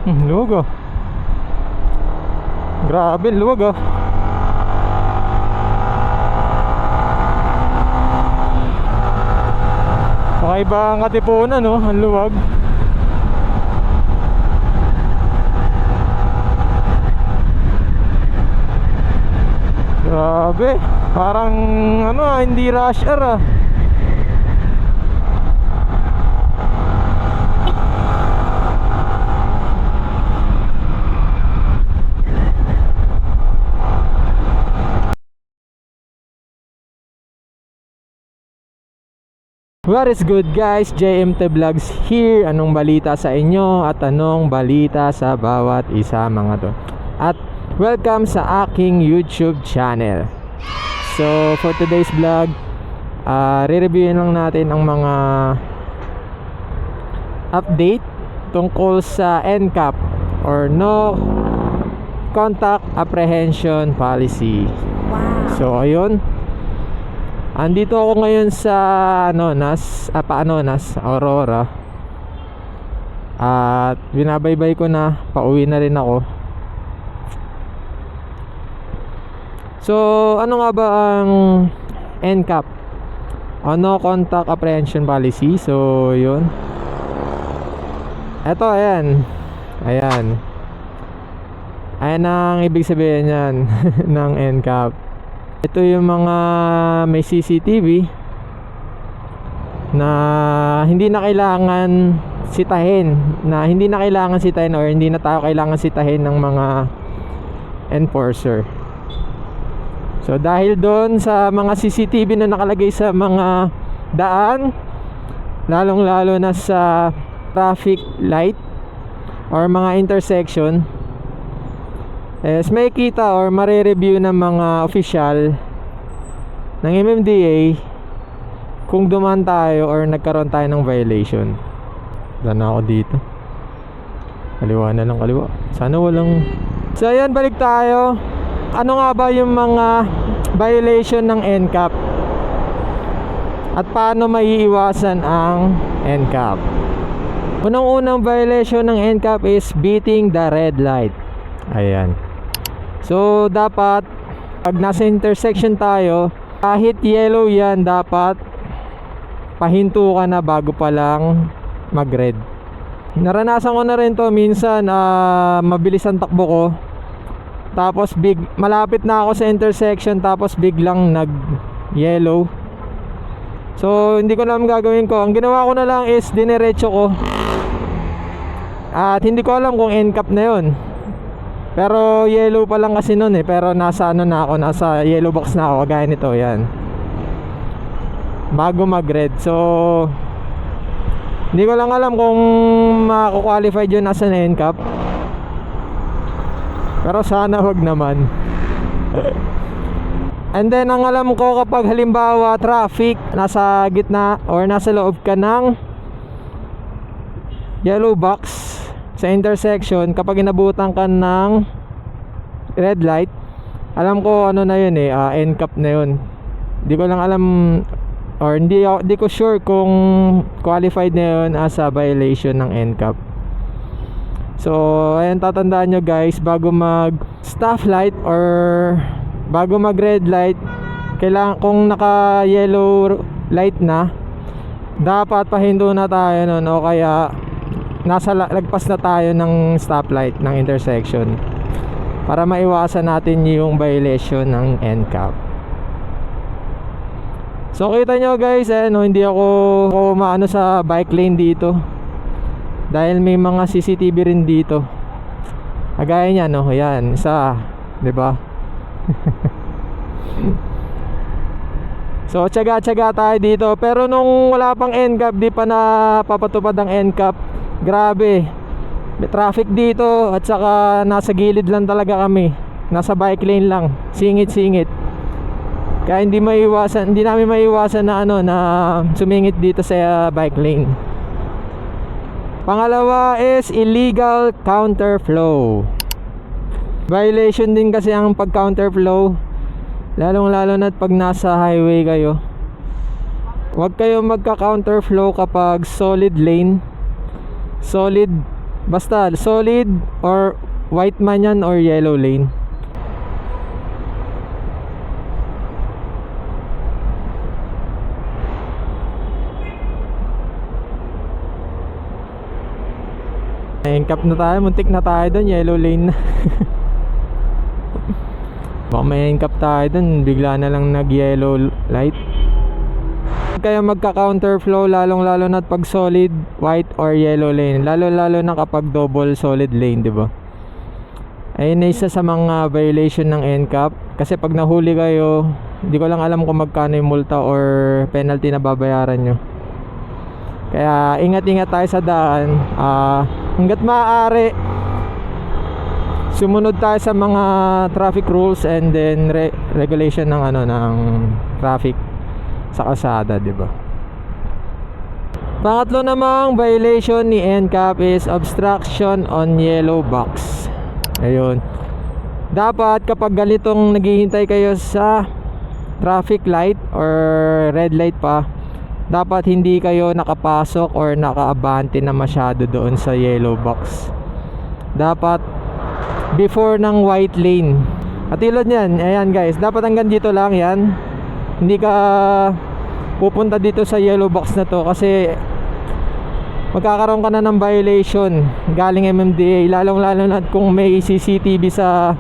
Luwag ah. Grabe, luwag ah. Kakaiba ang Katipunan, no? Ang luwag. Grabe. Parang ano ah, hindi rush hour ah. What is good guys, JMT Vlogs here. Anong balita sa inyo at anong balita sa bawat isa mga to. At welcome sa aking YouTube channel. So for today's vlog, re-reviewin lang natin ang mga update tungkol sa NCAP or No Contact Apprehension Policy. So ayun, andito ako ngayon sa Paanonas, Aurora. At binabaybay ko na, pauwi na rin ako. So ano nga ba ang NCAP o No Contact Apprehension Policy? So yun, eto, ayan ang ibig sabihin yan ng NCAP. Ito yung mga may CCTV na hindi na kailangan sitahin, or hindi na tayo kailangan sitahin ng mga enforcer. So dahil doon sa mga CCTV na nakalagay sa mga daan, lalong lalo na sa traffic light or mga intersection, may kita or mare-review ng mga official ng MMDA kung dumaan tayo or nagkaroon tayo ng violation. Wala na ako dito. Kaliwa na lang, kaliwa. Sana walang... So ayan, balik tayo. Ano nga ba yung mga violation ng NCAP? At paano maiiwasan ang NCAP? Unang-unang violation ng NCAP is beating the red light. Ayan. So dapat pag nasa intersection tayo, kahit yellow yan, dapat pahinto ka na bago pa lang mag-red. Naranasan ko na rin to minsan, mabilis ang takbo ko. Tapos malapit na ako sa intersection, tapos biglang nag-yellow. So hindi ko na alam gagawin ko. Ang ginawa ko na lang is dinerecho ko. At hindi ko alam kung NCAP na yun. Pero yellow pa lang kasi nun pero nasa nasa yellow box na ako, gaya nito, yan, bago mag-red. So hindi ko lang alam kung mako-qualified yun as an NCAP, pero sana wag naman. And then ang alam ko, kapag halimbawa traffic, nasa gitna or nasa loob ka ng yellow box sa intersection, kapag inabutan ka ng red light, alam ko ano na yun NCAP na yun. Di ko lang alam, or di ko sure kung qualified na yun as a violation ng NCAP. So ayan, tatandaan nyo guys, bago mag stop light or bago mag red light, kailangan, kung naka yellow light na, dapat pahinto na tayo nun, o kaya lagpas na tayo ng stoplight ng intersection para maiwasan natin yung violation ng NCAP. So kita nyo guys, hindi ako maano sa bike lane dito dahil may mga CCTV rin dito. Kagaya niya, yan, isa, 'di ba? So tiyaga-tiyaga tayo dito, pero nung wala pang NCAP, di pa napapatupad ang NCAP, grabe, may traffic dito, at saka nasa gilid lang talaga kami, nasa bike lane lang, singit-singit. Kaya hindi namin maiwasan na na sumingit dito sa bike lane. Pangalawa is illegal counterflow. Violation din kasi ang pag counterflow, lalong-lalo na pag nasa highway kayo. Huwag kayo magka counterflow kapag solid lane, solid Basta solid or white man yan or yellow lane. Engkap na tayo, muntik na tayo dun, yellow lane na. Baka may engkap tayo dun, bigla na lang nag yellow light. Kaya magka counterflow lalong lalo na pag solid white or yellow lane, lalo na kapag double solid lane, di ba? Ayun na isa sa mga violation ng NCAP. Kasi pag nahuli kayo, hindi ko lang alam kung magkano yung multa or penalty na babayaran nyo. Kaya ingat-ingat tayo sa daan. Hanggat maaari, sumunod tayo sa mga traffic rules and then regulation ng ng traffic sa kalsada, di ba? Pangatlo namang violation ni NCAP is obstruction on yellow box. Ayun. Dapat kapag ganitong naghihintay kayo sa traffic light or red light pa, dapat hindi kayo nakapasok or nakaabante na masyado doon sa yellow box. Dapat before ng white lane. At ilod yan, ayan guys, dapat hanggang dito lang yan. Hindi ka pupunta dito sa yellow box na to kasi magkakaroon ka na ng violation galing MMDA, lalong lalo na kung may CCTV sa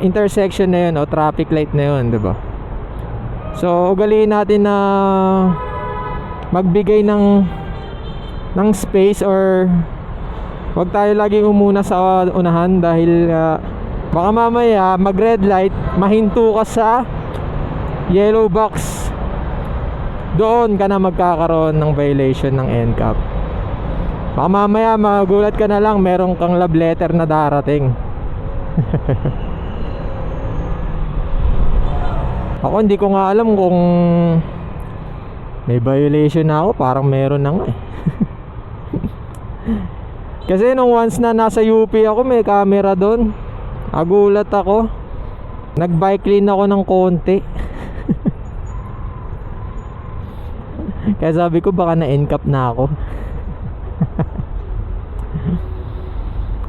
intersection na yun o traffic light na yun, diba? So ugaliin natin na magbigay ng space or wag tayo laging umuna sa unahan dahil baka mamaya mag red light, mahinto ka sa yellow box, doon ka na magkakaroon ng violation ng NCAP. Baka mamaya magulat ka na lang, meron kang love letter na darating. Ako hindi ko nga alam kung may violation na ako, parang meron na nga eh. Kasi nung once na nasa UP ako, may camera doon. Nagulat ako. Nag-bike lane ako ng konti. Kaya sabi ko baka na-NCAP na ako.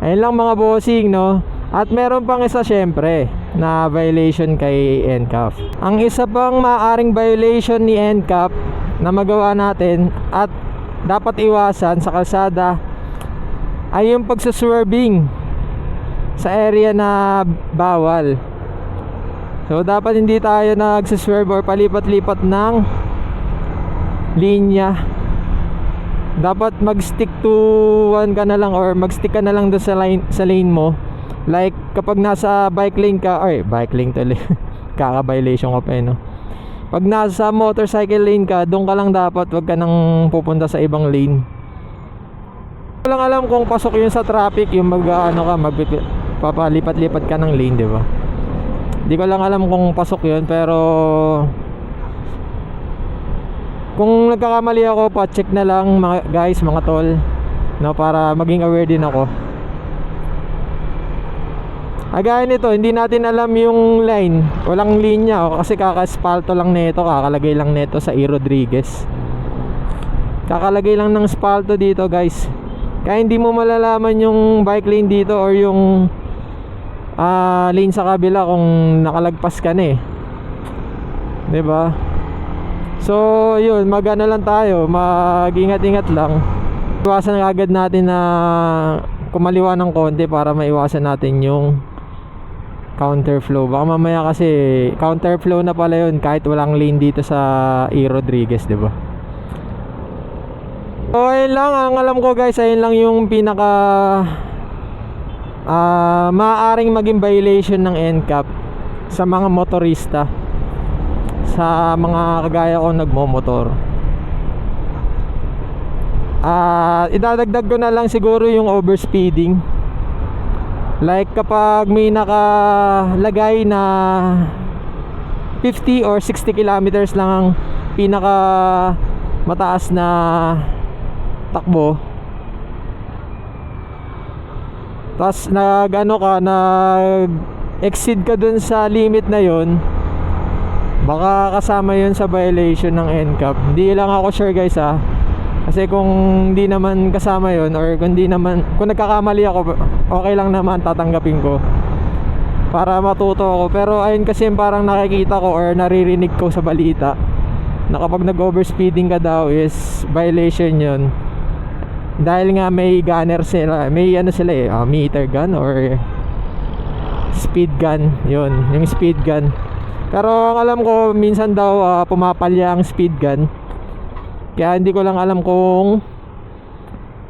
Ayun lang mga bossing, no? At meron pang isa syempre na violation kay NCAP. Ang isa pang maaaring violation ni NCAP na magawa natin at dapat iwasan sa kalsada ay yung pagsaswerving sa area na bawal. So dapat hindi tayo nagsaswerve or palipat-lipat ng linya. Dapat mag-stick to one ka na lang or mag-stick ka na lang doon sa lane mo. Like kapag nasa bike lane ka, ay bike lane tuloy. Kaka-violation ka pa no. Pag nasa motorcycle lane ka, doon ka lang dapat, wag ka nang pupunta sa ibang lane. Walang alam kung pasok yun sa traffic, yung papalipat-lipat ka ng lane, di ba? Di ko lang alam kung pasok yun, pero kung nagkakamali ako, pa-check na lang mga guys, mga tol, no, para maging aware din ako. Gaya nito, hindi natin alam yung line, walang linya kasi kaka-espalto lang nito, kakalagay lang nito sa E. Rodriguez. Kakalagay lang ng espalto dito guys. Kaya hindi mo malalaman yung bike lane dito or yung lane sa kabila kung nakalagpas ka na eh, 'di ba? So yun, mag-ano lang tayo, mag-ingat-ingat lang. Iwasan agad natin na kumaliwa ng konti para maiwasan natin yung counterflow. Baka mamaya kasi counterflow na pala yun kahit walang lane dito sa E. Rodriguez, diba? So ayun lang, ang alam ko guys, ayun lang yung pinaka maaaring maging violation ng NCAP sa mga motorista, sa mga kagaya ko nagmomotor. Idadagdag ko na lang siguro yung overspeeding. Like kapag may nakalagay na 50 or 60 kilometers lang ang pinaka mataas na takbo, tapos nag-exceed ka dun sa limit na yon, baka kasama yun sa violation ng NCAP. Hindi lang ako sure guys Kasi kung hindi naman kasama yon, or kung hindi naman, kung nagkakamali ako, okay lang naman, tatanggapin ko para matuto ako. Pero ayun kasi parang nakikita ko or naririnig ko sa balita na kapag nag-overspeeding ka daw is violation yon. Dahil nga may gunner sila, may ano sila meter gun or speed gun, yon, yung speed gun. Pero ang alam ko, minsan daw pumapalya ang speed gun. Kaya hindi ko lang alam kung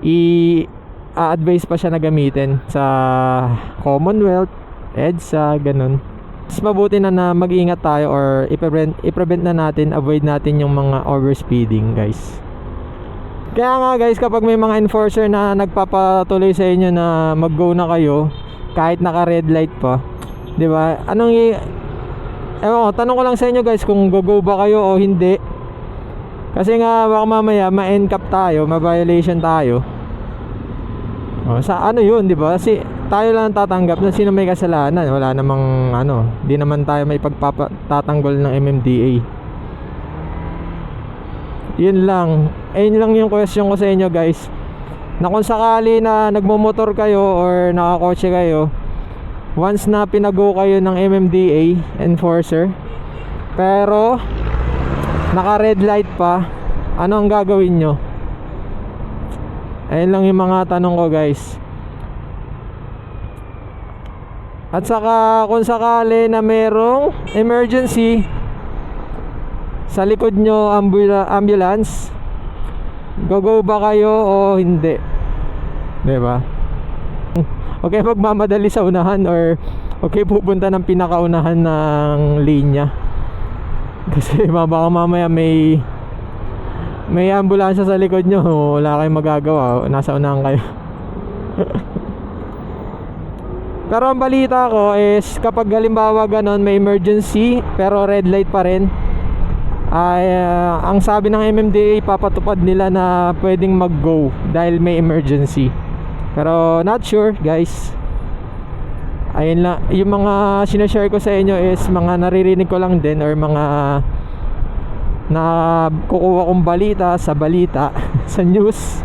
i-advise pa siya na gamitin sa Commonwealth, EDSA, ganun. Mas mabuti na mag-ingat tayo or i-prevent na natin, avoid natin yung mga overspeeding, guys. Kaya nga guys, kapag may mga enforcer na nagpapatuloy sa inyo na mag-go na kayo kahit naka red light pa, 'di ba? Tanong ko lang sa inyo guys kung go ba kayo o hindi. Kasi nga baka mamaya ma-NCAP tayo, ma-violation tayo. Sa ano 'yun, 'di ba? Kasi tayo lang tatanggap na sino may kasalanan. Wala namang di naman tayo may pagpapatanggol ng MMDA. Yun lang. Ayun lang yung question ko sa inyo guys. Na kung sakali na nagmomotor kayo or nakakotse kayo, once na pinago kayo ng MMDA enforcer, pero naka red light pa, ano ang gagawin nyo? Ayun lang yung mga tanong ko guys. At saka kung sakali na merong emergency sa likod nyo, ambulance, go ba kayo o hindi? Diba? Okay magmamadali sa unahan or okay pupunta ng pinakaunahan ng linya. Kasi baka mamaya may ambulansya sa likod nyo, wala kayong magagawa, nasa unahan kayo. Pero ang balita ko is kapag halimbawa ganon may emergency pero red light pa rin, ay ang sabi ng MMDA papatupad nila na pwedeng mag-go dahil may emergency. Pero not sure guys. Ayun lang, yung mga sinashare ko sa inyo is mga naririnig ko lang din or mga nakukuha kong balita sa balita sa news.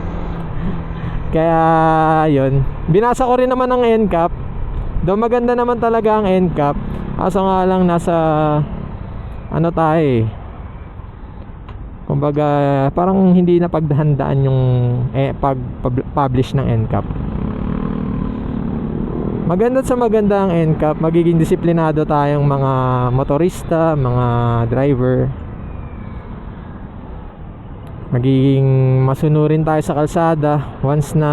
Kaya yun, binasa ko rin naman ng NCAP. Though maganda naman talaga ang NCAP, kaso nga lang nasa tayo kumbaga parang hindi na pagdahandaan yung pag-publish ng NCAP. Maganda sa maganda ang NCAP, magiging disiplinado tayong mga motorista, mga driver. Magiging masunurin tayo sa kalsada once na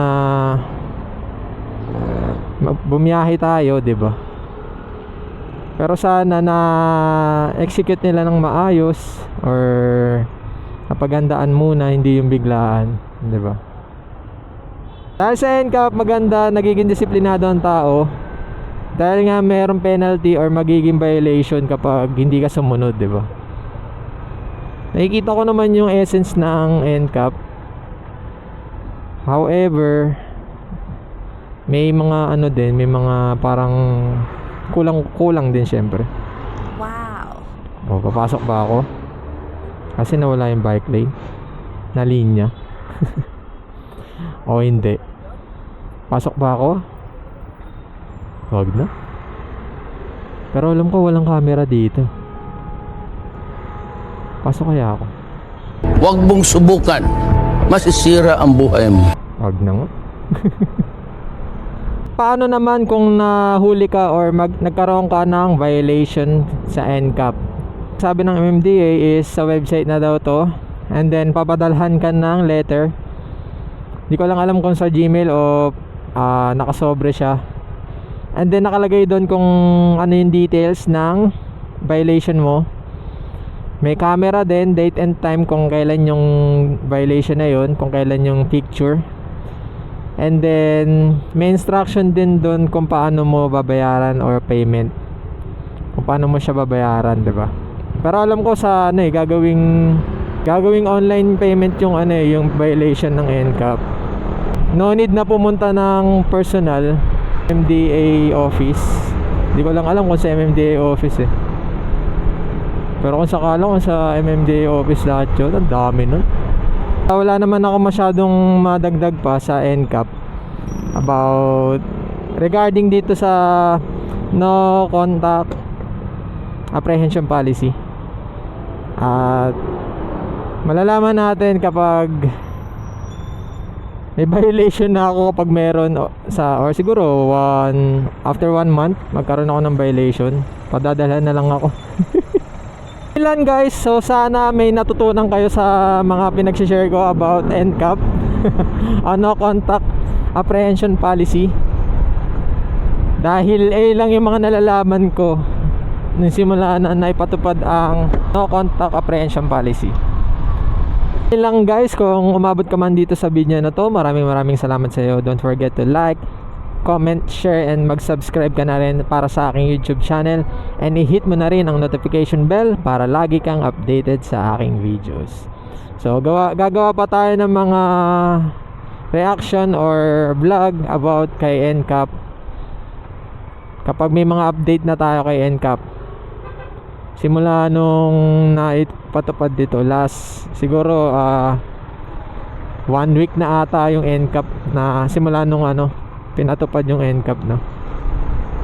bumiyahe tayo, 'di ba? Pero sana na execute nila ng maayos or napagandaan muna, hindi yung biglaan, 'di ba? Dahil sa NCAP maganda, nagiging disiplinado ang tao. Dahil nga mayroong penalty or magiging violation kapag hindi ka sumunod, 'di ba? Nakikita ko naman yung essence ng NCAP. However, may mga may mga parang kulang din syempre. Wow. Papasok ba ako? Kasi nawala yung bike lane na linya. O hindi. Pasok ba ako? Wag na. Pero alam ko walang camera dito. Pasok kaya ako? Wag mong subukan. Masisira ang buhay mo. Wag na nga. Paano naman kung nahuli ka or nagkaroon ka ng violation sa NCAP? Sabi ng MMDA is sa website na daw to, and then papadalhan ka ng letter. Hindi ko lang alam kung sa Gmail o nakasobre siya. And then nakalagay doon kung ano yung details ng violation mo. May camera din, date and time kung kailan yung violation na yun, kung kailan yung picture. And then may instruction din doon kung paano mo babayaran or payment, kung paano mo siya babayaran, 'di ba? Pero alam ko sa gagawing online payment yung yung violation ng NCAP. No need na pumunta ng personal MMDA office. Hindi ko lang alam kung sa MMDA office Pero kung sakala kung sa MMDA office lahat yun, ang dami nun. Wala naman ako masyadong madagdag pa sa NCAP about regarding dito sa no contact apprehension policy. At malalaman natin kapag may violation na ako, kapag meron or siguro after 1 month magkaroon ako ng violation, padadalhan na lang ako. Ilan guys, so sana may natutunan kayo sa mga pinag-share ko about NCAP. No contact apprehension policy. Dahil lang yung mga nalalaman ko nung simula na naipatupad ang no contact apprehension policy. Lang guys, kung umabot ka man dito sa video na to, maraming salamat sa iyo. Don't forget to like, comment, share, and mag-subscribe ka na rin para sa aking YouTube channel, and i-hit mo na rin ang notification bell para lagi kang updated sa aking videos. So gagawa pa tayo ng mga reaction or vlog about kay NCAP kapag may mga update na tayo kay NCAP. Simula nung naipatupad dito last siguro 1 week na ata yung NCAP, na simula nung pinatupad yung NCAP, no.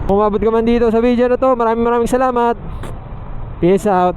Kung umabot ka man dito sa video na to, maraming salamat. Peace out.